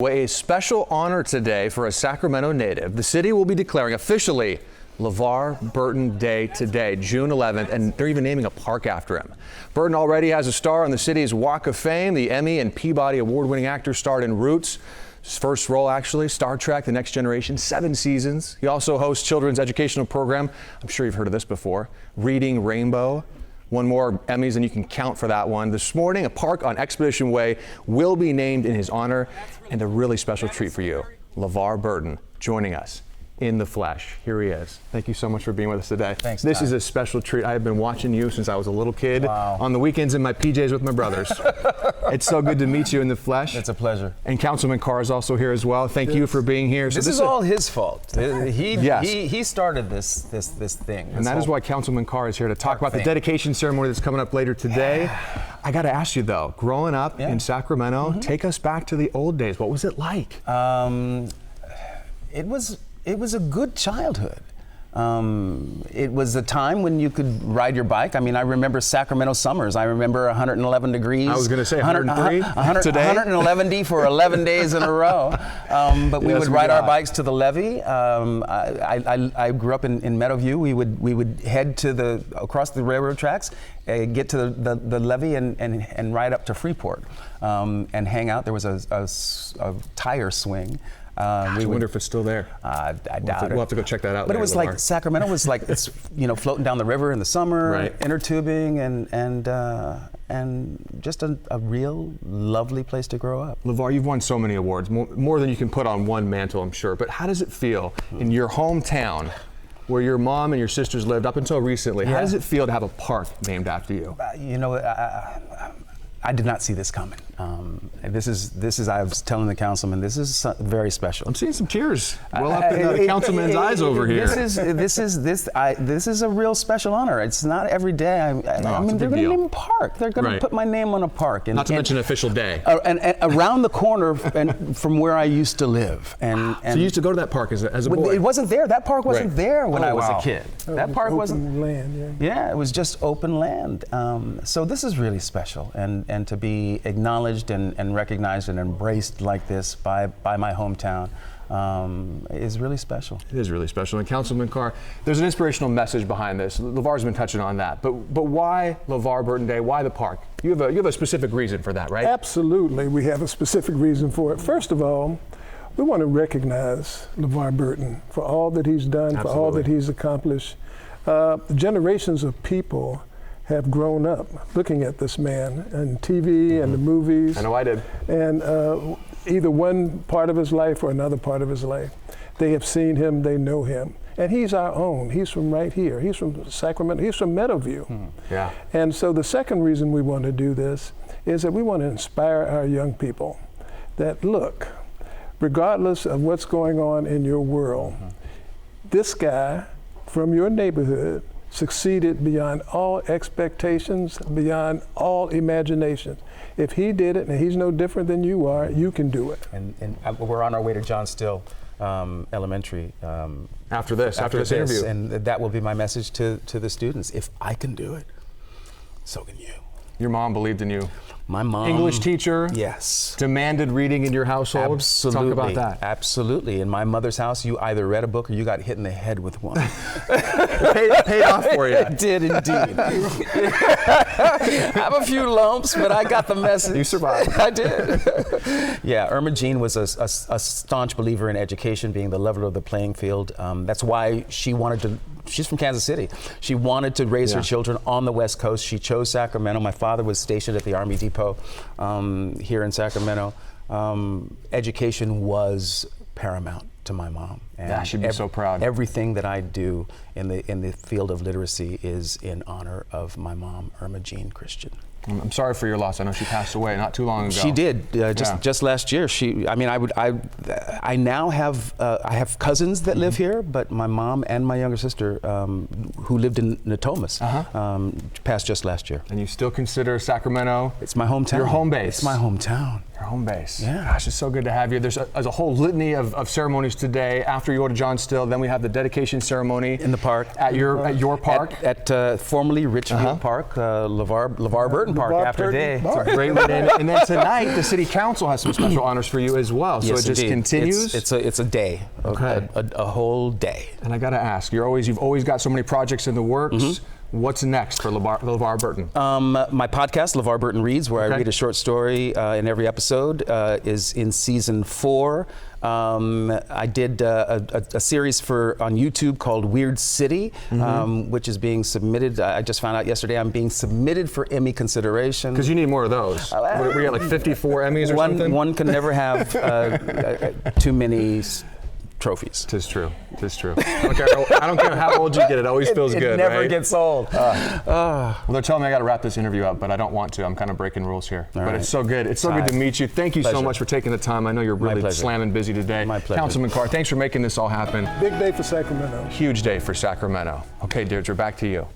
A special honor today for a Sacramento native. The city will be declaring officially LeVar Burton Day today, June 11th, and they're even naming a park after him. Burton already has a star on the city's Walk of Fame. The Emmy and Peabody award-winning actor starred in Roots, his first role actually, Star Trek, The Next Generation, 7 seasons. He also hosts children's educational program, I'm sure you've heard of this before, Reading Rainbow. One more Emmys and you can count for that one. This morning, a park on Expedition Way will be named in his honor, and a really special treat for you. LeVar Burton joining us in the flesh. Here he is. Thank you so much for being with us today. Thanks, This Ty. is a special treat. I have been watching you since I was a little kid. Wow. On the weekends in my PJs with my brothers. It's so good to meet you in the flesh. It's a pleasure. And Councilman Carr is also here as well. Thank you for being here. This is all his fault. He started this thing. And that is why Councilman Carr is here to talk about the dedication ceremony that's coming up later today. I got to ask you though, growing up in Sacramento, take us back to the old days. What was it like? It was a good childhood. It was a time when you could ride your bike. I mean, I remember Sacramento summers. I remember 111 degrees. I was going to say 103 today. 111 for 11 days in a row. But we would ride our bikes to the levee. I grew up in Meadowview. We would head to across the railroad tracks, get to the levee and ride up to Freeport and hang out. There was a tire swing. I wonder if it's still there. I doubt it. We'll have to go check that out. But it was like Sacramento was like it's floating down the river in the summer, inner tubing, and just a real lovely place to grow up. LeVar, you've won so many awards, more than you can put on one mantle, I'm sure. But how does it feel in your hometown, where your mom and your sisters lived up until recently? How does it feel to have a park named after you? I did not see this coming. This is. I was telling the councilman, this is very special. I'm seeing some tears well up in the councilman's eyes over here. This is a real special honor. It's not every day. I mean, they're going to name a park. They're going to put my name on a park. Not to mention an official day. And around the corner from where I used to live. And so you used to go to that park as a boy? It wasn't there. That park wasn't there when I was a kid. That park wasn't. Open land, yeah, it was just open land. So this is really special, and to be acknowledged and recognized and embraced like this by my hometown is really special. It is really special. And Councilman Carr, there's an inspirational message behind this. LeVar's been touching on that, but why LeVar Burton Day? Why the park? You have a specific reason for that, right? Absolutely, we have a specific reason for it. First of all, we want to recognize LeVar Burton for all that he's done, for all that he's accomplished. Generations of people have grown up looking at this man on TV and the movies. I know I did. And either one part of his life or another part of his life. They have seen him, they know him. And he's our own. He's from right here. He's from Sacramento. He's from Meadowview. Yeah. And so the second reason we want to do this is that we want to inspire our young people that, look, regardless of what's going on in your world, this guy from your neighborhood succeeded beyond all expectations, beyond all imagination. If he did it, and he's no different than you are, you can do it. And we're on our way to John Still Elementary. After this interview. And that will be my message to the students. If I can do it, so can you. Your mom believed in you. My mom. English teacher. Yes. Demanded reading in your household. Absolutely. Talk about that. Absolutely. In my mother's house, you either read a book or you got hit in the head with one. It paid off for you. It did indeed. I have a few lumps, but I got the message. You survived. I did. Yeah, Irma Jean was a staunch believer in education being the level of the playing field. That's why she wanted to. She's from Kansas City. She wanted to raise her children on the West Coast. She chose Sacramento. My father was stationed at the Army Depot here in Sacramento. Education was paramount to my mom. And she'd be so proud. Everything that I do in the field of literacy is in honor of my mom, Irma Jean Christian. I'm sorry for your loss. I know she passed away not too long ago. She did just last year. I now have I have cousins that live here, but my mom and my younger sister, who lived in Natomas, passed just last year. And you still consider Sacramento? It's my hometown. Your home base. It's my hometown. Your home base. Yeah. Gosh, it's so good to have you. There's a whole litany of ceremonies today. After you go to John Still, then we have the dedication ceremony in the park at your park at formerly Richfield Park, LeVar Burton park LeVar after Burton day. Park. Great lead in. And then tonight, the city council has some special honors for you as well. So Yes, it just indeed. continues. It's a day, Okay. a whole day. And I got to ask, you've always got so many projects in the works. What's next for LeVar Burton? My podcast, LeVar Burton Reads, where I Okay. read a short story in every episode, is in season 4. I did a series on YouTube called Weird City, which is being submitted. I just found out yesterday I'm being submitted for Emmy consideration. Because you need more of those. We got like 54 Emmys or something? One can never have too many trophies. Tis true. I don't care how old you get, it always feels It good, never right? gets old. Well, they're telling me I got to wrap this interview up, but I don't want to. I'm kind of breaking rules here. But right. it's so good. It's so good to meet you. Thank you so Pleasure. much for taking the time. I know you're really pleasure. slamming busy today. My pleasure. Councilman Carr, thanks for making this all happen. Big day for Sacramento. Huge day for Sacramento. Okay, Deirdre, back to you.